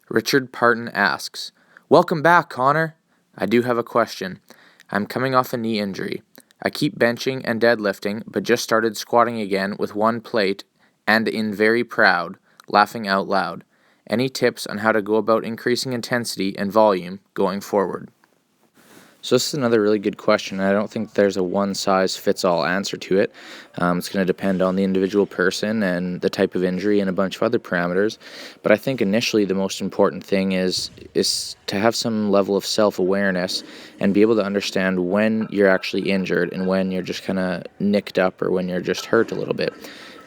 Richard Parton asks, "Welcome back, Connor. I do have a question. I'm coming off a knee injury. I keep benching and deadlifting, but just started squatting again with one plate and in very proud, laughing out loud. Any tips on how to go about increasing intensity and volume going forward?" So this is another really good question. I don't think there's a one-size-fits-all answer to it. It's going to depend on the individual person and the type of injury and a bunch of other parameters. But I think initially the most important thing is to have some level of self-awareness and be able to understand when you're actually injured and when you're just kind of nicked up or when you're just hurt a little bit.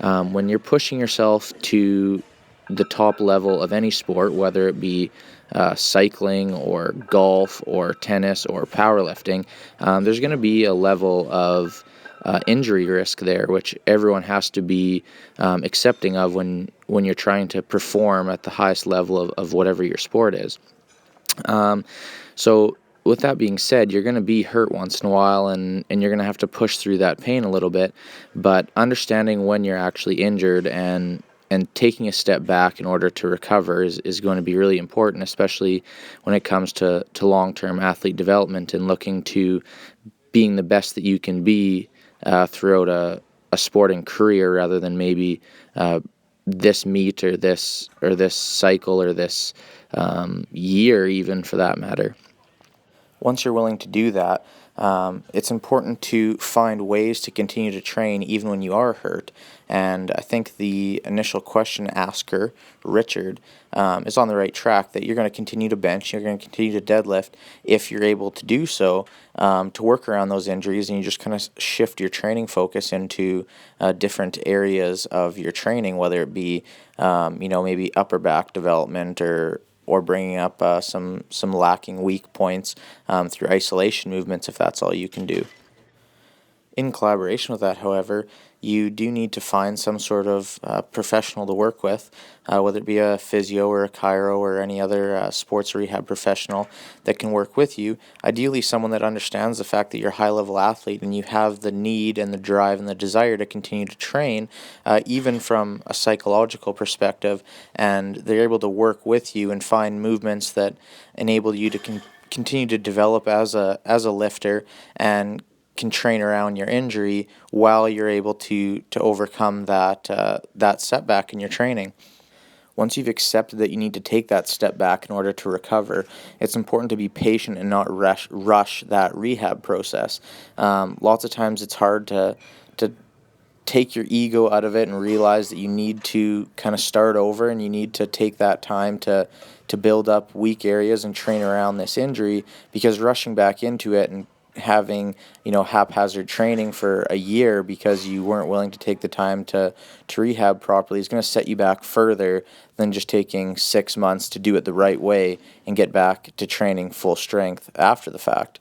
When you're pushing yourself to the top level of any sport, whether it be cycling or golf or tennis or powerlifting, there's going to be a level of injury risk there, which everyone has to be accepting of when you're trying to perform at the highest level of whatever your sport is. So with that being said, you're going to be hurt once in a while and you're going to have to push through that pain a little bit, but understanding when you're actually injured and taking a step back in order to recover is going to be really important, especially when it comes to long-term athlete development and looking to being the best that you can be throughout a sporting career rather than maybe this meet or this cycle or this year even for that matter. Once you're willing to do that, it's important to find ways to continue to train even when you are hurt. And I think the initial question asker, Richard, is on the right track, that you're going to continue to bench, you're going to continue to deadlift if you're able to do so to work around those injuries, and you just kind of shift your training focus into different areas of your training, whether it be maybe upper back development or bringing up some lacking weak points through isolation movements if that's all you can do. In collaboration with that, however, you do need to find some sort of professional to work with, whether it be a physio or a chiro or any other sports rehab professional that can work with you. Ideally, someone that understands the fact that you're a high-level athlete and you have the need and the drive and the desire to continue to train, even from a psychological perspective, and they're able to work with you and find movements that enable you to continue to develop as a lifter and can train around your injury while you're able to overcome that setback in your training. Once you've accepted that you need to take that step back in order to recover, it's important to be patient and not rush that rehab process. Lots of times it's hard to take your ego out of it and realize that you need to kind of start over and you need to take that time to build up weak areas and train around this injury, because rushing back into it and having haphazard training for a year because you weren't willing to take the time to rehab properly is going to set you back further than just taking 6 months to do it the right way and get back to training full strength after the fact.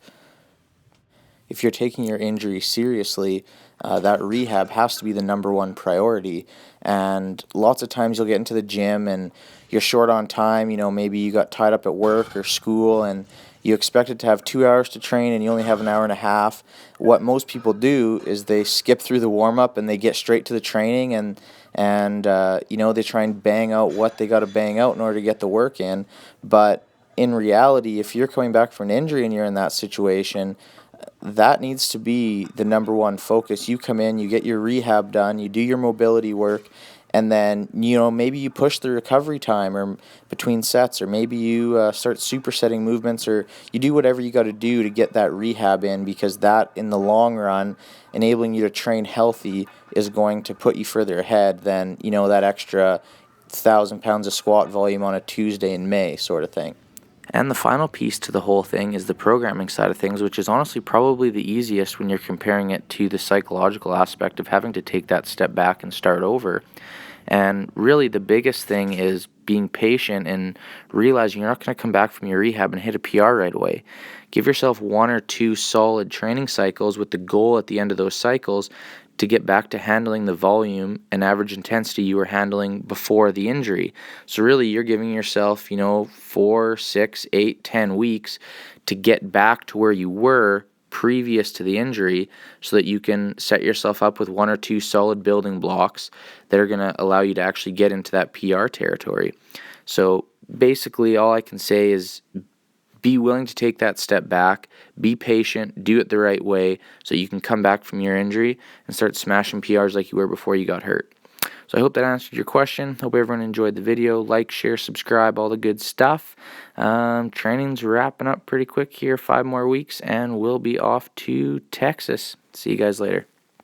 If you're taking your injury seriously, that rehab has to be the number one priority. And lots of times you'll get into the gym and you're short on time. Maybe you got tied up at work or school and you expected to have 2 hours to train and you only have an hour and a half. What most people do is they skip through the warm-up and they get straight to the training and they try and bang out what they got to bang out in order to get the work in. But in reality, if you're coming back from an injury and you're in that situation, that needs to be the number one focus. You come in, you get your rehab done, you do your mobility work, and then, maybe you push the recovery time or between sets, or maybe you start supersetting movements, or you do whatever you got to do to get that rehab in, because that, in the long run, enabling you to train healthy is going to put you further ahead than, that extra 1,000 pounds of squat volume on a Tuesday in May sort of thing. And the final piece to the whole thing is the programming side of things, which is honestly probably the easiest when you're comparing it to the psychological aspect of having to take that step back and start over. And really the biggest thing is being patient and realizing you're not going to come back from your rehab and hit a PR right away. Give yourself 1 or 2 solid training cycles with the goal at the end of those cycles to get back to handling the volume and average intensity you were handling before the injury. So really you're giving yourself, 4, 6, 8, 10 weeks to get back to where you were previous to the injury so that you can set yourself up with 1 or 2 solid building blocks that are going to allow you to actually get into that PR territory. So basically all I can say is be willing to take that step back, be patient, do it the right way so you can come back from your injury and start smashing PRs like you were before you got hurt. So I hope that answered your question. Hope everyone enjoyed the video. Like, share, subscribe, all the good stuff. Training's wrapping up pretty quick here, 5 more weeks, and we'll be off to Texas. See you guys later.